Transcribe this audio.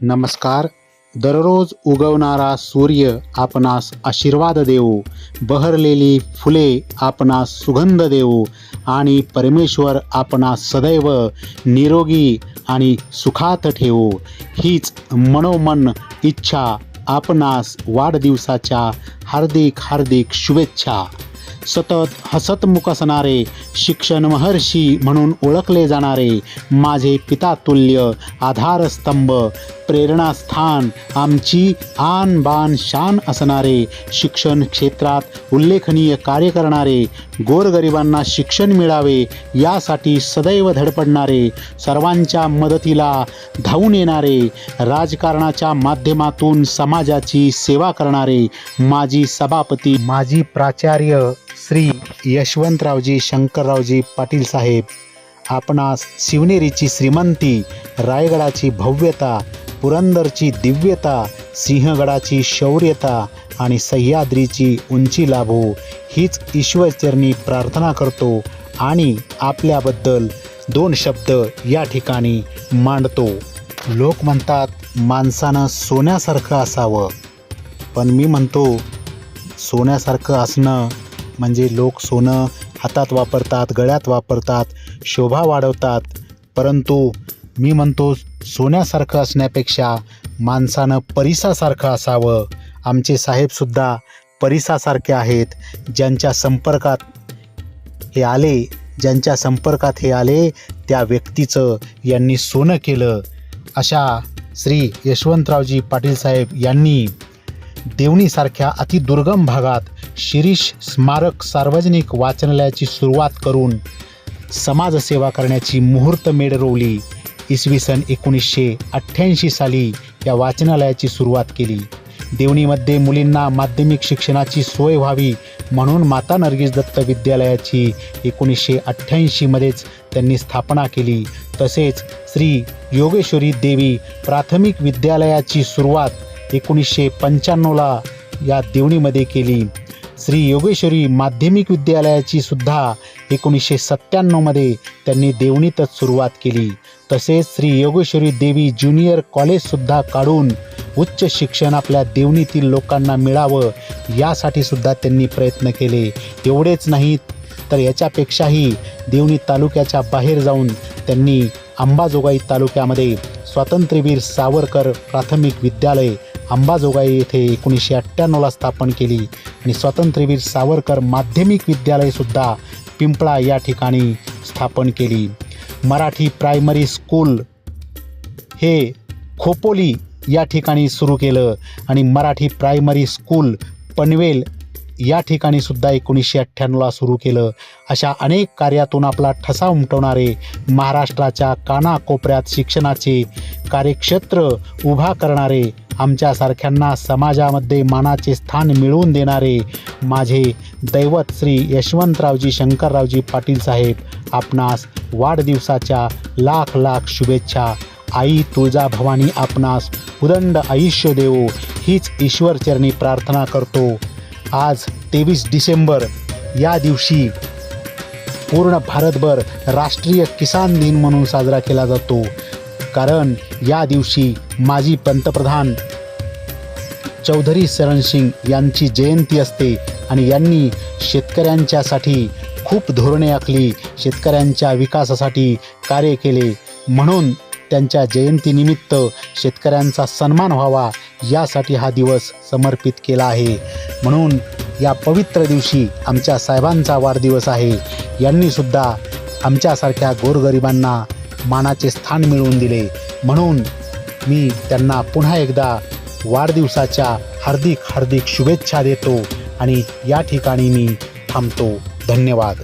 नमस्कार. दररोज उगवणारा सूर्य आपणास आशीर्वाद देवो, बहरलेली फुले आपणास सुगंध देवो आणि परमेश्वर आपणास सदैव निरोगी आणि सुखात ठेवो. हीच मनोमन इच्छा आपणास वाढदिवसाच्या हार्दिक हार्दिक शुभेच्छा. सतत हसतमुख असणारे, शिक्षण महर्षी म्हणून ओळखले जाणारे, माझे पितातुल्य आधारस्तंभ, प्रेरणास्थान, आमची आन बान शान असणारे, शिक्षण क्षेत्रात उल्लेखनीय कार्य करणारे, गोरगरिबांना शिक्षण मिळावे यासाठी सदैव धडपडणारे, सर्वांच्या मदतीला धावून येणारे, राजकारणाच्या माध्यमातून समाजाची सेवा करणारे, माजी सभापती, माजी प्राचार्य श्री यशवंतरावजी शंकररावजी पाटील साहेब, आपणास शिवनेरीची श्रीमंती, रायगडाची भव्यता, पुरंदरची दिव्यता, सिंहगडाची शौर्यता आणि सह्याद्रीची उंची लाभो हीच ईश्वरचरणी प्रार्थना करतो आणि आपल्याबद्दल 2 शब्द या ठिकाणी मांडतो. लोक म्हणतात माणसानं सोन्यासारखं असावं, पण मी म्हणतो सोन्यासारखं असणं म्हणजे लोक सोनं हातात वापरतात, गळ्यात वापरतात, शोभा वाढवतात, परंतु मी म्हणतो सोन्यासारखं असण्यापेक्षा माणसानं परिसासारखं असावं. आमचे साहेबसुद्धा परिसासारखे आहेत. ज्यांच्या संपर्कात हे आले त्या व्यक्तीचं यांनी सोनं केलं. अशा श्री यशवंतरावजी पाटील साहेब यांनी देवणीसारख्या अतिदुर्गम भागात शिरीष स्मारक सार्वजनिक वाचनालयाची सुरुवात करून समाजसेवा करण्याची मुहूर्तमेढ रोवली. इसवी सन 1988 साली या वाचनालयाची सुरुवात केली. देवणीमध्ये मुलींना माध्यमिक शिक्षणाची सोय व्हावी म्हणून माता नर्गिस दत्त विद्यालयाची 1988मध्येच त्यांनी स्थापना केली. तसेच श्री योगेश्वरी देवी प्राथमिक विद्यालयाची सुरुवात 1995ला या देवणीमध्ये केली. श्री योगेश्वरी माध्यमिक विद्यालयाची सुद्धा 1997मध्ये त्यांनी देवणीतच सुरुवात केली. तसेच श्री योगेश्वरी देवी ज्युनियर कॉलेजसुद्धा काढून उच्च शिक्षण आपल्या देवणीतील लोकांना मिळावं यासाठी सुद्धा त्यांनी प्रयत्न केले. एवढेच नाहीत तर याच्यापेक्षाही देवणी तालुक्याच्या बाहेर जाऊन त्यांनी अंबाजोगाई तालुक्यामध्ये स्वातंत्र्यवीर सावरकर प्राथमिक विद्यालय अंबाजोगाई येथे 1998ला स्थापन केली आणि स्वातंत्र्यवीर सावरकर माध्यमिक विद्यालयसुद्धा पिंपळा या ठिकाणी स्थापन केली. मराठी प्रायमरी स्कूल हे खोपोली या ठिकाणी सुरू केलं आणि मराठी प्रायमरी स्कूल पनवेल या ठिकाणी सुद्धा 1998ला सुरू केलं. अशा अनेक कार्यातून आपला ठसा उमटवणारे, महाराष्ट्राच्या कानाकोपऱ्यात शिक्षणाचे कार्यक्षेत्र उभा करणारे, आमच्यासारख्यांना समाजामध्ये मानाचे स्थान मिळवून देणारे माझे दैवत श्री यशवंतरावजी शंकररावजी पाटील साहेब, आपणास वाढदिवसाच्या लाख लाख शुभेच्छा. आई तुळजाभवानी आपणास उदंड आयुष्य देवो हीच ईश्वरचरणी प्रार्थना करतो. आज 23 डिसेंबर या दिवशी पूर्ण भारतभर राष्ट्रीय किसान दिन म्हणून साजरा केला जातो. कारण या दिवशी माजी पंतप्रधान चौधरी चरण सिंग यांची जयंती असते आणि यांनी शेतकऱ्यांच्यासाठी खूप धोरणे आखली, शेतकऱ्यांच्या विकासासाठी कार्य केले. म्हणून त्यांच्या जयंतीनिमित्त शेतकऱ्यांचा सन्मान व्हावा यासाठी हा दिवस समर्पित केला आहे. म्हणून या पवित्र दिवशी आमच्या साहेबांचा वाढदिवस आहे. यांनीसुद्धा आमच्यासारख्या गोरगरिबांना मानाचे स्थान मिळवून दिले. म्हणून मी त्यांना पुन्हा एकदा वाढदिवसाच्या हार्दिक हार्दिक शुभेच्छा देतो आणि या ठिकाणी मी थांबतो. धन्यवाद.